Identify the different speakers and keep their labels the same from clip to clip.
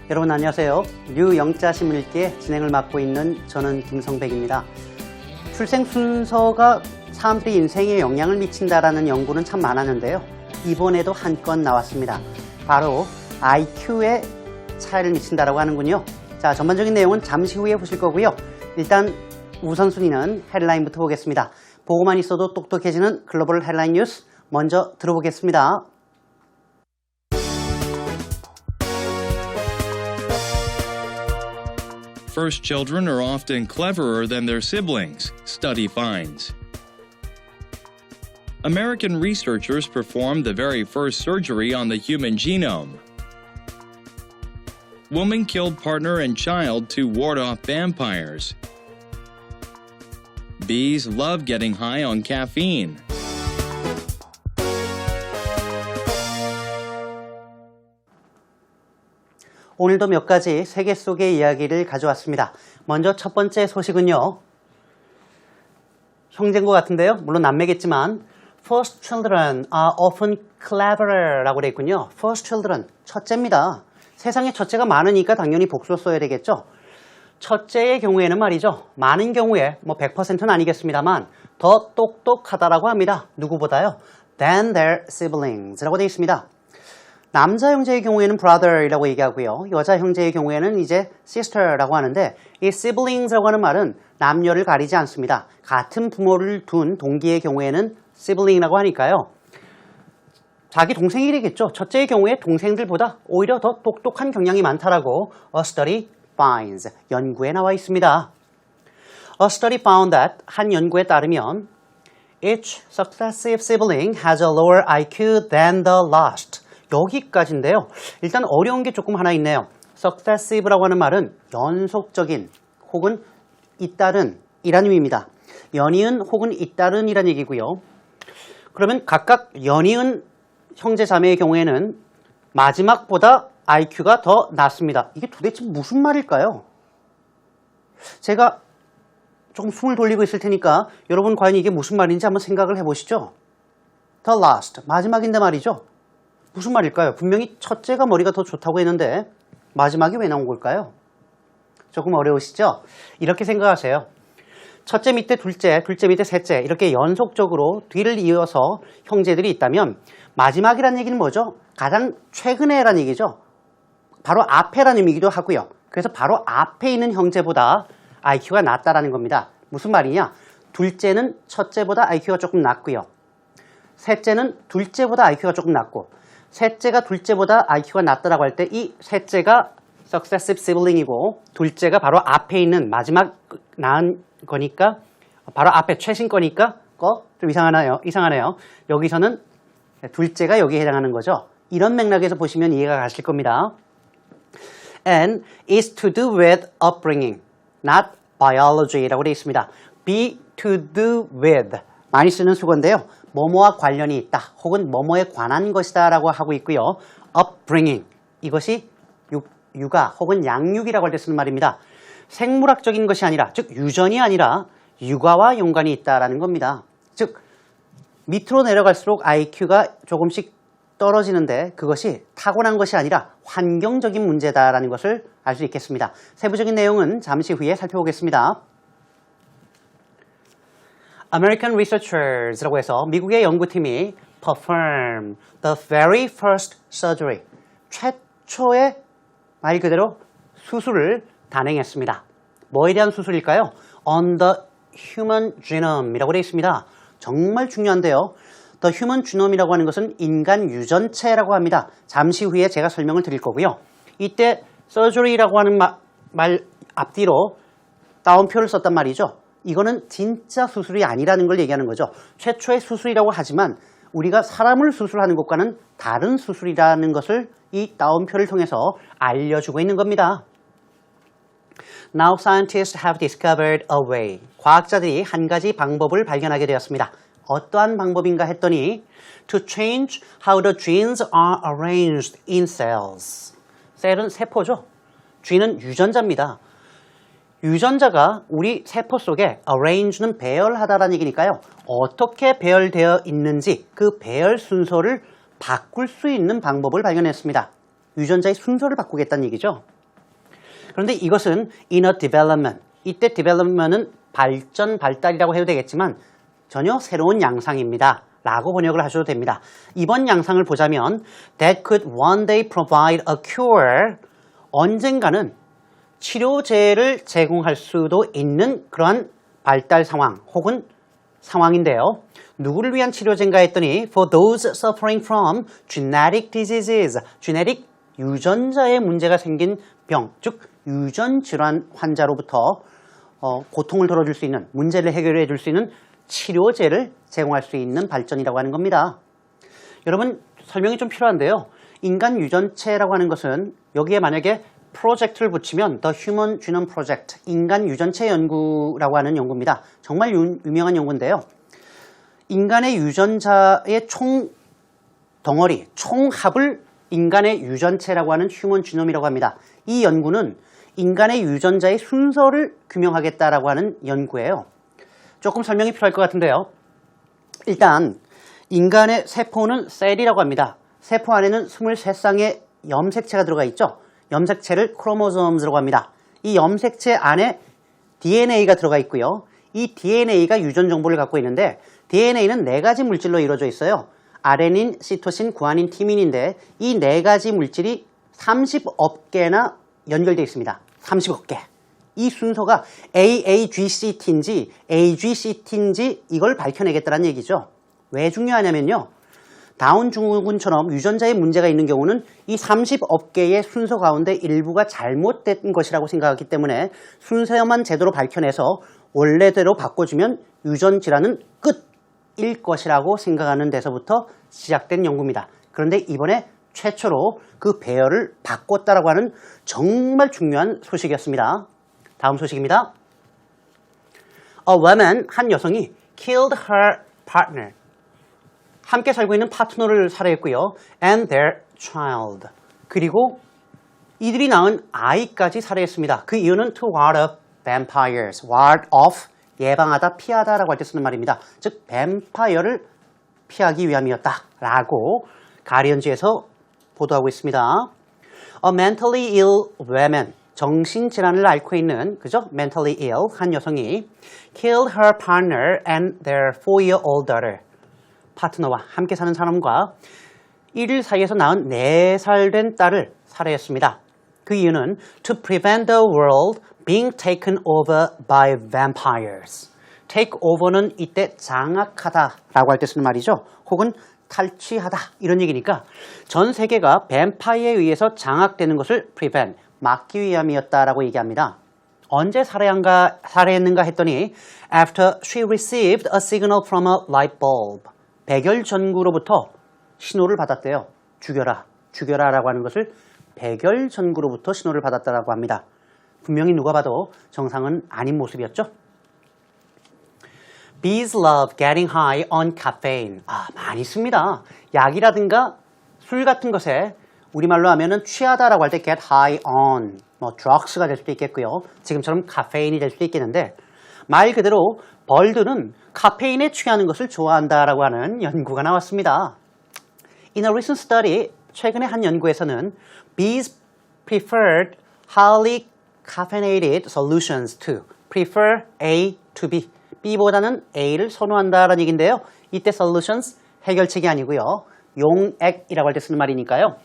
Speaker 1: 여러분 안녕하세요. 뉴영자신문 읽기의 진행을 맡고 있는 저는 김성백입니다. 출생 순서가 사람들의 인생에 영향을 미친다라는 연구는 참 많았는데요. 이번에도 한 건 나왔습니다. 바로 IQ에 차이를 미친다라고 하는군요. 자, 전반적인 내용은 잠시 후에 보실 거고요. 일단 우선순위는 헤드라인부터 보겠습니다. 보고만 있어도 똑똑해지는 글로벌 헤드라인 뉴스 먼저 들어보겠습니다.
Speaker 2: First children are often cleverer than their siblings, study finds. American researchers performed the very first surgery on the human genome. Woman killed partner and child to ward off vampires. Bees love getting high on caffeine.
Speaker 1: 오늘도 몇 가지 세계 속의 이야기를 가져왔습니다. 먼저 첫 번째 소식은요. 형제인 것 같은데요. 물론 남매겠지만 First children are often cleverer 라고 되어 있군요. First children, 첫째입니다. 세상에 첫째가 많으니까 당연히 복수 써야 되겠죠. 첫째의 경우에는 말이죠. 많은 경우에 100%는 아니겠습니다만 더 똑똑하다라고 합니다. 누구보다요? Than their siblings 라고 되어 있습니다. 남자 형제의 경우에는 brother이라고 얘기하고요. 여자 형제의 경우에는 이제 sister라고 하는데 이 siblings라고 하는 말은 남녀를 가리지 않습니다. 같은 부모를 둔 동기의 경우에는 sibling이라고 하니까요. 자기 동생이 되겠죠. 첫째의 경우에 동생들보다 오히려 더 똑똑한 경향이 많다라고 A study finds, 연구에 나와 있습니다. A study found that, 한 연구에 따르면 Each successive sibling has a lower IQ than the last. 여기까지인데요. 일단 어려운 게 조금 하나 있네요. successive라고 하는 말은 연속적인 혹은 잇따른 이란 의미입니다. 연이은 혹은 잇따른 이란 얘기고요. 그러면 각각 연이은 형제 자매의 경우에는 마지막보다 IQ가 더 낮습니다. 이게 도대체 무슨 말일까요? 제가 조금 숨을 돌리고 있을 테니까 여러분 과연 이게 무슨 말인지 한번 생각을 해보시죠. The last, 마지막인데 말이죠. 무슨 말일까요? 분명히 첫째가 머리가 더 좋다고 했는데 마지막이 왜 나온 걸까요? 조금 어려우시죠? 이렇게 생각하세요. 첫째 밑에 둘째, 둘째 밑에 셋째 이렇게 연속적으로 뒤를 이어서 형제들이 있다면 마지막이라는 얘기는 뭐죠? 가장 최근에라는 얘기죠. 바로 앞에라는 의미이기도 하고요. 그래서 바로 앞에 있는 형제보다 IQ가 낮다라는 겁니다. 무슨 말이냐? 둘째는 첫째보다 IQ가 조금 낮고요. 셋째는 둘째보다 IQ가 조금 낮고 셋째가 둘째보다 IQ가 낮다라고 할 때 이 셋째가 successive sibling이고 둘째가 바로 앞에 있는 마지막 낳은 거니까 바로 앞에 최신 거니까 좀 이상하네요. 여기서는 둘째가 여기에 해당하는 거죠. 이런 맥락에서 보시면 이해가 가실 겁니다. And is to do with upbringing, not biology라고 되어 있습니다. be to do with 많이 쓰는 수거인데요. 뭐뭐와 관련이 있다 혹은 뭐뭐에 관한 것이다 라고 하고 있고요. upbringing 이것이 육아 혹은 양육이라고 할 때 쓰는 말입니다. 생물학적인 것이 아니라 즉 유전이 아니라 육아와 연관이 있다라는 겁니다. 즉 밑으로 내려갈수록 IQ가 조금씩 떨어지는데 그것이 타고난 것이 아니라 환경적인 문제다라는 것을 알 수 있겠습니다. 세부적인 내용은 잠시 후에 살펴보겠습니다. American researchers라고 해서 미국의 연구팀이 perform the very first surgery, 최초의 말 그대로 수술을 단행했습니다. 뭐에 대한 수술일까요? On the human genome이라고 되어 있습니다. 정말 중요한데요. The human genome이라고 하는 것은 인간 유전체라고 합니다. 잠시 후에 제가 설명을 드릴 거고요. 이때 surgery라고 하는 말 앞뒤로 따옴표를 썼단 말이죠. 이거는 진짜 수술이 아니라는 걸 얘기하는 거죠. 최초의 수술이라고 하지만 우리가 사람을 수술하는 것과는 다른 수술이라는 것을 이 따옴표를 통해서 알려주고 있는 겁니다. Now scientists have discovered a way. 과학자들이 한 가지 방법을 발견하게 되었습니다. 어떠한 방법인가 했더니 to change how the genes are arranged in cells. 셀은 세포죠. G는 유전자입니다. 유전자가 우리 세포 속에 arrange는 배열하다라는 얘기니까요. 어떻게 배열되어 있는지 그 배열 순서를 바꿀 수 있는 방법을 발견했습니다. 유전자의 순서를 바꾸겠다는 얘기죠. 그런데 이것은 inner development. 이때 development은 발전, 발달이라고 해도 되겠지만 전혀 새로운 양상입니다. 라고 번역을 하셔도 됩니다. 이번 양상을 보자면 that could one day provide a cure. 언젠가는 치료제를 제공할 수도 있는 그러한 발달 상황 혹은 상황인데요. 누구를 위한 치료제인가 했더니 for those suffering from genetic diseases. genetic 유전자에 문제가 생긴 병, 즉 유전 질환 환자로부터 고통을 덜어줄 수 있는, 문제를 해결해 줄 수 있는 치료제를 제공할 수 있는 발전이라고 하는 겁니다. 여러분 설명이 좀 필요한데요. 인간 유전체라고 하는 것은 여기에 만약에 프로젝트를 붙이면 The Human Genome Project, 인간 유전체 연구라고 하는 연구입니다. 정말 유명한 연구인데요. 인간의 유전자의 총 덩어리, 총합을 인간의 유전체라고 하는 휴먼 지놈이라고 합니다. 이 연구는 인간의 유전자의 순서를 규명하겠다라고 하는 연구예요. 조금 설명이 필요할 것 같은데요. 일단 인간의 세포는 셀이라고 합니다. 세포 안에는 23쌍의 염색체가 들어가 있죠. 염색체를 크로모솜이라고 합니다. 이 염색체 안에 DNA가 들어가 있고요. 이 DNA가 유전 정보를 갖고 있는데 DNA는 4가지 물질로 이루어져 있어요. 아데닌, 시토신, 구아닌, 티민인데 이 4가지 물질이 30억 개나 연결되어 있습니다. 30억 개. 이 순서가 AAGCT인지 AGCT인지 이걸 밝혀내겠다는 얘기죠. 왜 중요하냐면요. 다운 증후군처럼 유전자에 문제가 있는 경우는 이 30억 개의 순서 가운데 일부가 잘못된 것이라고 생각하기 때문에 순서만 제대로 밝혀내서 원래대로 바꿔주면 유전 질환은 끝일 것이라고 생각하는 데서부터 시작된 연구입니다. 그런데 이번에 최초로 그 배열을 바꿨다라고 하는 정말 중요한 소식이었습니다. 다음 소식입니다. A woman, 한 여성이 killed her partner. 함께 살고 있는 파트너를 살해했고요. And their child. 그리고 이들이 낳은 아이까지 살해했습니다. 그 이유는 to ward off vampires. ward off, 예방하다, 피하다라고 할 때 쓰는 말입니다. 즉, 뱀파이어를 피하기 위함이었다라고 가디언지에서 보도하고 있습니다. A mentally ill woman. 정신질환을 앓고 있는, 그죠? mentally ill, 한 여성이 killed her partner and their 4-year-old daughter. 파트너와 함께 사는 사람과 1일 사이에서 낳은 4살 된 딸을 살해했습니다. 그 이유는 to prevent the world being taken over by vampires. take over는 이때 장악하다 라고 할 때 쓰는 말이죠. 혹은 탈취하다 이런 얘기니까 전 세계가 뱀파이어에 의해서 장악되는 것을 prevent, 막기 위함이었다라고 얘기합니다. 언제 살해했는가 했더니 after she received a signal from a light bulb. 백열 전구로부터 신호를 받았대요. 죽여라, 죽여라라고 하는 것을 백열 전구로부터 신호를 받았다라고 합니다. 분명히 누가 봐도 정상은 아닌 모습이었죠. Bees love getting high on caffeine. 많이 씁니다. 약이라든가 술 같은 것에 우리말로 하면은 취하다라고 할 때 get high on, drugs가 될 수도 있겠고요. 지금처럼 카페인이 될 수도 있겠는데 말 그대로 벌들은 카페인에 취하는 것을 좋아한다라고 하는 연구가 나왔습니다. In a recent study, 최근에 한 연구에서는 bees preferred highly caffeinated solutions to prefer A to B. B보다는 A를 선호한다라는 얘기인데요. 이때 solutions, 해결책이 아니고요. 용액이라고 할 때 쓰는 말이니까요.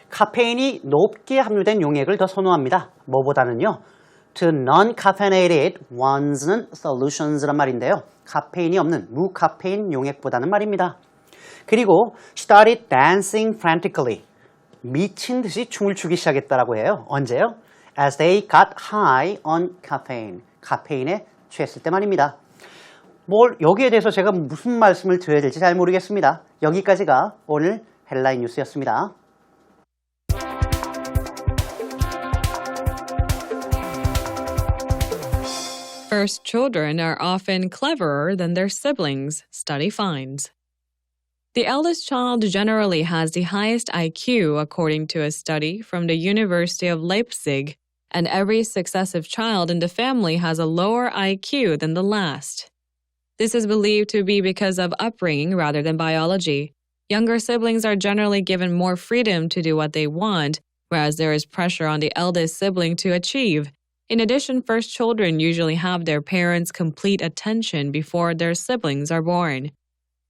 Speaker 1: 카페인이 높게 함유된 용액을 더 선호합니다. 뭐보다는요. To non-caffeinated ones는 solutions란 말인데요. 카페인이 없는 무카페인 용액보다는 말입니다. 그리고 started dancing frantically. 미친 듯이 춤을 추기 시작했다라고 해요. 언제요? As they got high on caffeine. 카페인에 취했을 때 말입니다. 여기에 대해서 제가 무슨 말씀을 드려야 될지 잘 모르겠습니다. 여기까지가 오늘 헬라인 뉴스였습니다.
Speaker 3: First children are often cleverer than their siblings, study finds. The eldest child generally has the highest IQ, according to a study from the University of Leipzig, and every successive child in the family has a lower IQ than the last. This is believed to be because of upbringing rather than biology. Younger siblings are generally given more freedom to do what they want, whereas there is pressure on the eldest sibling to achieve. In addition, first children usually have their parents' complete attention before their siblings are born.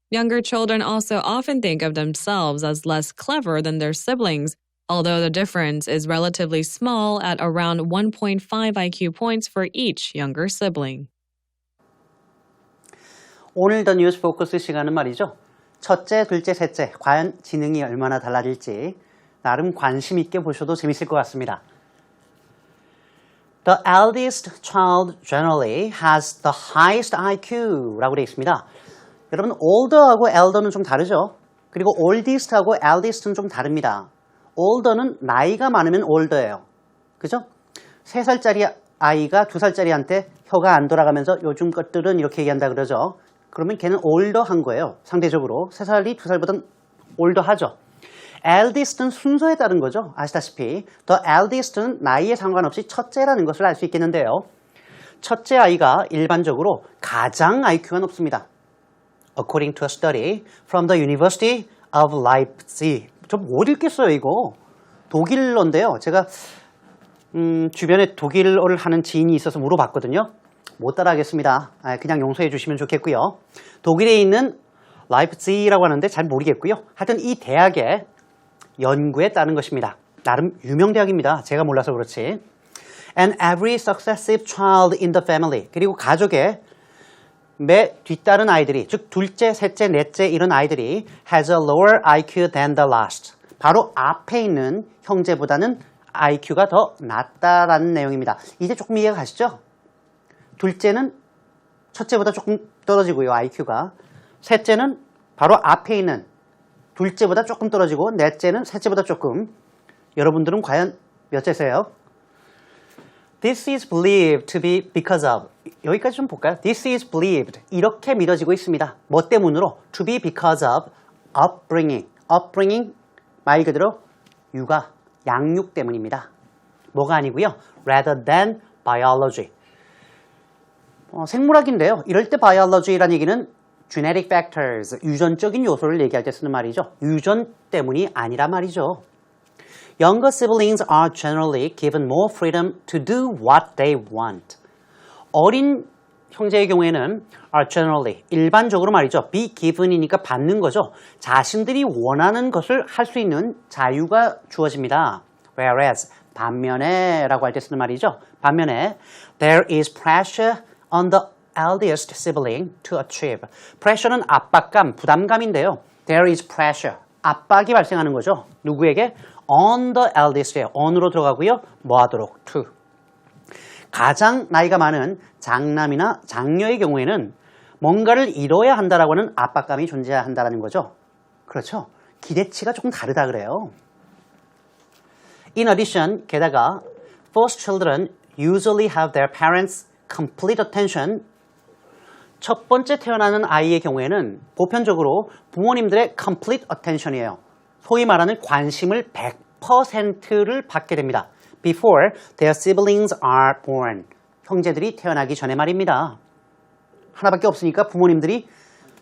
Speaker 3: Younger children also often think of themselves as less clever than their siblings, although the difference is relatively small at around 1.5 IQ points for each younger sibling.
Speaker 1: 오늘 더 뉴스 포커스 시간은 말이죠. 첫째, 둘째, 셋째, 과연 지능이 얼마나 달라질지 나름 관심 있게 보셔도 재밌을 것 같습니다. The eldest child generally has the highest IQ라고 되어 있습니다. 여러분, older하고 elder는 좀 다르죠? 그리고 oldest하고 eldest는 좀 다릅니다. older는 나이가 많으면 older예요. 그죠? 3살짜리 아이가 2살짜리한테 혀가 안 돌아가면서 요즘 것들은 이렇게 얘기한다 그러죠. 그러면 걔는 older한 거예요. 상대적으로. 3살이 2살보다는 older하죠. eldest는 순서에 따른 거죠. 아시다시피 the eldest는 나이에 상관없이 첫째라는 것을 알 수 있겠는데요. 첫째 아이가 일반적으로 가장 IQ가 높습니다. According to a study from the University of Leipzig. 좀 못 읽겠어요, 이거. 독일어인데요. 제가 주변에 독일어를 하는 지인이 있어서 물어봤거든요. 못 따라하겠습니다. 그냥 용서해 주시면 좋겠고요. 독일에 있는 라이프치히라고 하는데 잘 모르겠고요. 하여튼 이 대학의 연구에 따른 것입니다. 나름 유명 대학입니다. 제가 몰라서 그렇지. And every successive child in the family. 그리고 가족의 매 뒤따른 아이들이, 즉 둘째, 셋째, 넷째 이런 아이들이 has a lower IQ than the last. 바로 앞에 있는 형제보다는 IQ가 더 낮다라는 내용입니다. 이제 조금 이해가 가시죠? 둘째는 첫째보다 조금 떨어지고요, IQ가. 셋째는 바로 앞에 있는 둘째보다 조금 떨어지고 넷째는 셋째보다 조금. 여러분들은 과연 몇째세요? This is believed to be because of. 여기까지 좀 볼까요? This is believed. 이렇게 믿어지고 있습니다. 뭐 때문으로? To be because of upbringing. upbringing 말 그대로 육아, 양육 때문입니다. 뭐가 아니고요. Rather than biology. 생물학인데요. 이럴 때 biology라는 얘기는 genetic factors, 유전적인 요소를 얘기할 때 쓰는 말이죠. 유전 때문이 아니란 말이죠. Younger siblings are generally given more freedom to do what they want. 어린 형제의 경우에는 are generally, 일반적으로 말이죠. be given이니까 받는 거죠. 자신들이 원하는 것을 할 수 있는 자유가 주어집니다. Whereas, 반면에 라고 할 때 쓰는 말이죠. 반면에 there is pressure on the eldest sibling to achieve. pressure는 압박감, 부담감인데요. There is pressure, 압박이 발생하는 거죠. 누구에게? on the eldest예요. on으로 들어가고요. 뭐 하도록? to. 가장 나이가 많은 장남이나 장녀의 경우에는 뭔가를 이뤄야 한다라고 하는 압박감이 존재한다는 거죠. 그렇죠? 기대치가 조금 다르다 그래요. In addition, 게다가 first children usually have their parents' complete attention. 첫 번째 태어나는 아이의 경우에는 보편적으로 부모님들의 complete attention이에요. 소위 말하는 관심을 100%를 받게 됩니다. Before their siblings are born. 형제들이 태어나기 전에 말입니다. 하나밖에 없으니까 부모님들이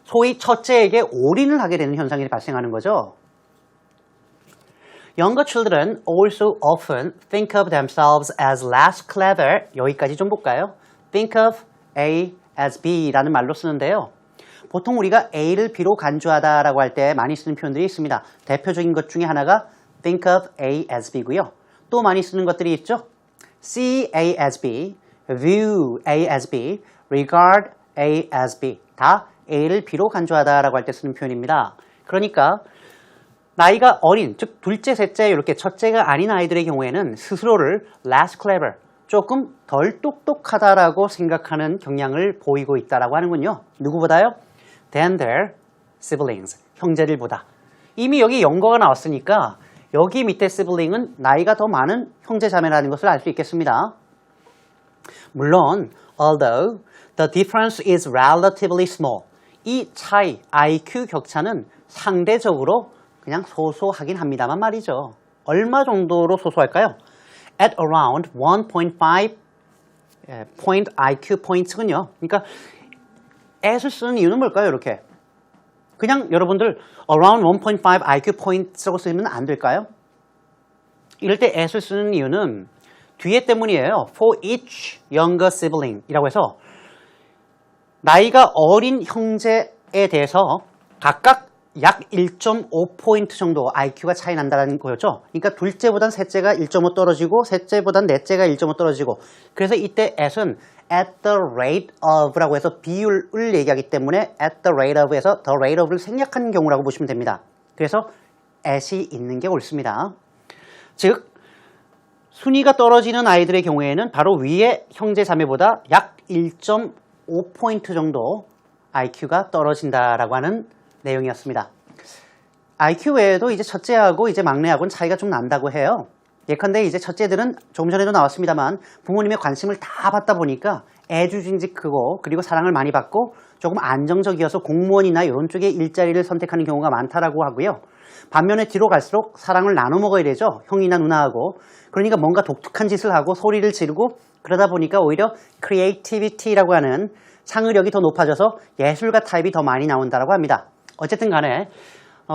Speaker 1: 소위 첫째에게 올인을 하게 되는 현상이 발생하는 거죠. Younger children also often think of themselves as less clever. 여기까지 좀 볼까요? Think of A as B라는 말로 쓰는데요. 보통 우리가 A를 B로 간주하다라고 할 때 많이 쓰는 표현들이 있습니다. 대표적인 것 중에 하나가 think of A as B고요. 또 많이 쓰는 것들이 있죠. see A as B, view A as B, regard A as B. 다 A를 B로 간주하다라고 할 때 쓰는 표현입니다. 그러니까 나이가 어린, 즉 둘째, 셋째 이렇게 첫째가 아닌 아이들의 경우에는 스스로를 less clever, 조금 덜 똑똑하다라고 생각하는 경향을 보이고 있다라고 하는군요. 누구보다요? than their siblings, 형제들보다. 이미 여기 영어가 나왔으니까 여기 밑에 sibling은 나이가 더 많은 형제 자매라는 것을 알 수 있겠습니다. 물론 although the difference is relatively small, 이 차이, IQ 격차는 상대적으로 그냥 소소하긴 합니다만 말이죠. 얼마 정도로 소소할까요? At around 1.5 point IQ points군요. 그러니까 at을 쓰는 이유는 뭘까요? 이렇게. 그냥 여러분들 around 1.5 IQ points라고 쓰면 안 될까요? 이럴 때 as를 쓰는 이유는 뒤에 때문이에요. For each younger sibling 이라고 해서 나이가 어린 형제에 대해서 각각 약 1.5포인트 정도 IQ가 차이 난다는 거였죠. 그러니까 둘째보단 셋째가 1.5 떨어지고 셋째보단 넷째가 1.5 떨어지고 그래서 이때 at은 at the rate of 라고 해서 비율을 얘기하기 때문에 at the rate of 에서 the rate of를 생략한 경우라고 보시면 됩니다. 그래서 at이 있는 게 옳습니다. 즉 순위가 떨어지는 아이들의 경우에는 바로 위의 형제 자매보다 약 1.5포인트 정도 IQ가 떨어진다라고 하는 내용이었습니다. IQ 외에도 이제 첫째하고 이제 막내하고는 차이가 좀 난다고 해요. 예컨대 이제 첫째들은 조금 전에도 나왔습니다만 부모님의 관심을 다 받다 보니까 애주중지 크고 그리고 사랑을 많이 받고 조금 안정적이어서 공무원이나 이런 쪽의 일자리를 선택하는 경우가 많다라고 하고요. 반면에 뒤로 갈수록 사랑을 나눠 먹어야 되죠. 형이나 누나하고. 그러니까 뭔가 독특한 짓을 하고 소리를 지르고 그러다 보니까 오히려 creativity라고 하는 창의력이 더 높아져서 예술가 타입이 더 많이 나온다고 합니다. 어쨌든 간에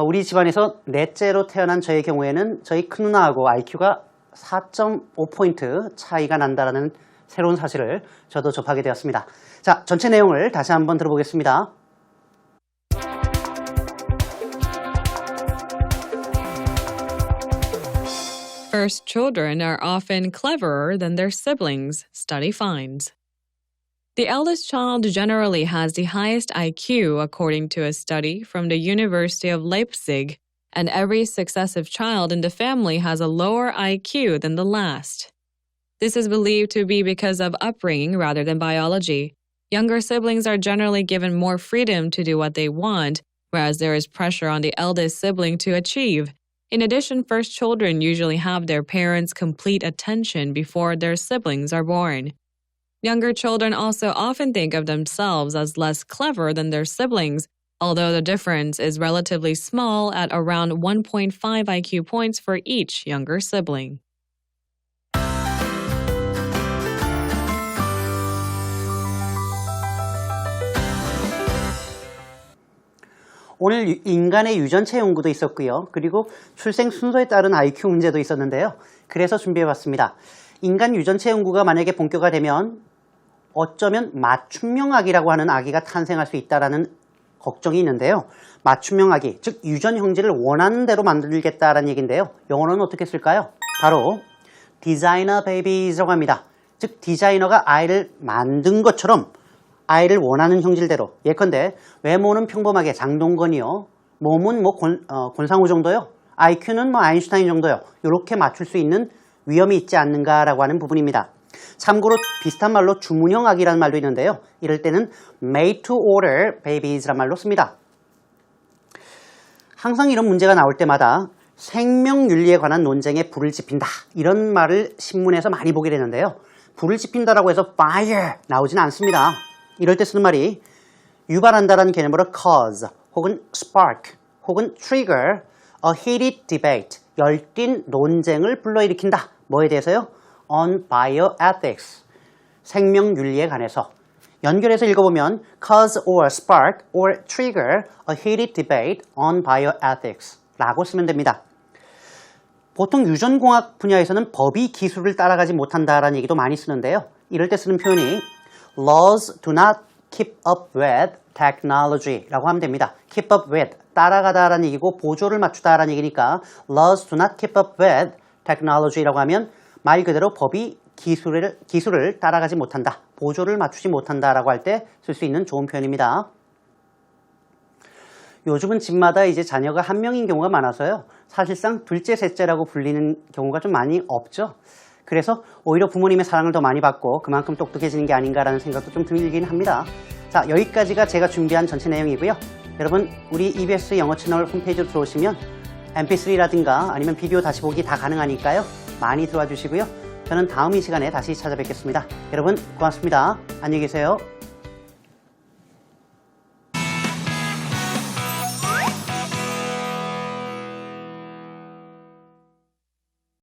Speaker 1: 우리 집안에서 넷째로 태어난 저의 경우에는 저희 큰 누나하고 IQ가 4.5포인트 차이가 난다는 새로운 사실을 저도 접하게 되었습니다. 자, 전체 내용을 다시 한번 들어보겠습니다.
Speaker 3: First children are often cleverer than their siblings, study finds. The eldest child generally has the highest IQ according to a study from the University of Leipzig, and every successive child in the family has a lower IQ than the last. This is believed to be because of upbringing rather than biology. Younger siblings are generally given more freedom to do what they want, whereas there is pressure on the eldest sibling to achieve. In addition, first children usually have their parents' complete attention before their siblings are born. Younger children also often think of themselves as less clever than their siblings, although the difference is relatively small at around 1.5 IQ points for each younger sibling.
Speaker 1: 오늘 인간의 유전체 연구도 있었고요. 그리고 출생 순서에 따른 IQ 문제도 있었는데요. 그래서 준비해봤습니다. 인간 유전체 연구가 만약에 본격화되면 어쩌면 맞춤형 아기라고 하는 아기가 탄생할 수 있다는 걱정이 있는데요. 맞춤형 아기, 즉 유전 형질을 원하는 대로 만들겠다라는 얘기인데요. 영어로는 어떻게 쓸까요? 바로 디자이너 베이비즈라고 합니다. 즉 디자이너가 아이를 만든 것처럼 아이를 원하는 형질대로 예컨대 외모는 평범하게 장동건이요. 몸은 권상우 정도요. IQ는 아인슈타인 정도요. 이렇게 맞출 수 있는 위험이 있지 않는가라고 하는 부분입니다. 참고로 비슷한 말로 주문형 아기라는 말도 있는데요. 이럴 때는 made to order babies란 말로 씁니다. 항상 이런 문제가 나올 때마다 생명윤리에 관한 논쟁에 불을 지핀다. 이런 말을 신문에서 많이 보게 되는데요. 불을 지핀다라고 해서 fire 나오진 않습니다. 이럴 때 쓰는 말이 유발한다라는 개념으로 cause 혹은 spark 혹은 trigger a heated debate 열띤 논쟁을 불러일으킨다. 뭐에 대해서요? on bioethics 생명윤리에 관해서 연결해서 읽어보면 cause or spark or trigger a heated debate on bioethics 라고 쓰면 됩니다. 보통 유전공학 분야에서는 법이 기술을 따라가지 못한다라는 얘기도 많이 쓰는데요. 이럴 때 쓰는 표현이 laws do not keep up with technology 라고 하면 됩니다. keep up with, 따라가다라는 얘기고 보조를 맞추다라는 얘기니까 laws do not keep up with technology 라고 하면 말 그대로 법이 기술을 따라가지 못한다, 보조를 맞추지 못한다 라고 할 때 쓸 수 있는 좋은 표현입니다. 요즘은 집마다 이제 자녀가 한 명인 경우가 많아서요. 사실상 둘째, 셋째라고 불리는 경우가 좀 많이 없죠. 그래서 오히려 부모님의 사랑을 더 많이 받고 그만큼 똑똑해지는 게 아닌가라는 생각도 좀 들긴 합니다. 자, 여기까지가 제가 준비한 전체 내용이고요. 여러분, 우리 EBS 영어 채널 홈페이지로 들어오시면 mp3라든가 아니면 비디오 다시 보기 다 가능하니까요. 많이 들어와 주시고요. 저는 다음 이 시간에 다시 찾아뵙겠습니다. 여러분, 고맙습니다. 안녕히 계세요.